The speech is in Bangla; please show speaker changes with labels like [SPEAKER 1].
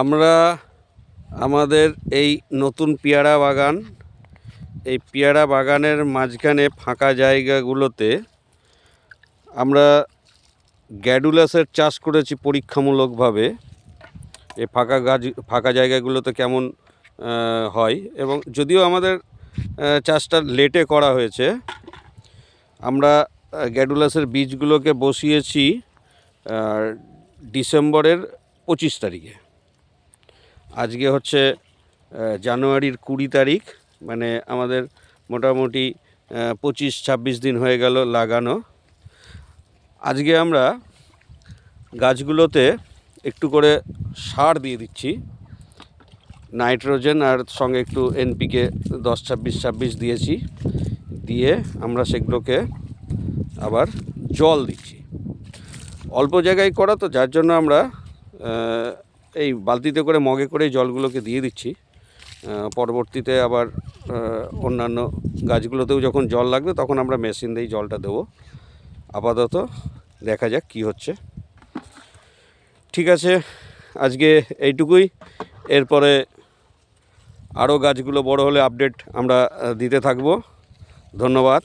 [SPEAKER 1] আমরা আমাদের এই নতুন পেয়ারা বাগান, এই পেয়ারা বাগানের মাঝখানে ফাঁকা জায়গাগুলোতে আমরা গ্যাডুলাসের চাষ করেছি পরীক্ষামূলকভাবে। এই ফাঁকা জায়গাগুলোতে কেমন হয়, এবং যদিও আমাদের চাষটা লেটে করা হয়েছে। আমরা গ্যাডুলাসের বীজগুলোকে বসিয়েছি ডিসেম্বরের 25 তারিখে। আজকে হচ্ছে জানুয়ারির 20 তারিখ, মানে আমাদের মোটামুটি 25-26 দিন হয়ে গেল লাগানো। আজকে আমরা গাছগুলোতে একটু করে সার দিয়ে দিচ্ছি, নাইট্রোজেন আর সঙ্গে একটু এনপিকে 10-26-26 দিয়েছি, দিয়ে আমরা সেগুলোকে আবার জল দিচ্ছি। অল্প জায়গায় করা তো, যার জন্য আমরা এই বালতিতে করে মগে করে জলগুলোকে দিয়ে দিচ্ছি। পরবর্তীতে আবার অন্যান্য গাছগুলোতেও যখন জল লাগবে তখন আমরা মেশিন দিয়েই জলটা দেবো। আপাতত দেখা যাক কি হচ্ছে। ঠিক আছে, আজকে এইটুকুই। এরপরে আরও গাছগুলো বড় হলে আপডেট আমরা দিতে থাকব। ধন্যবাদ।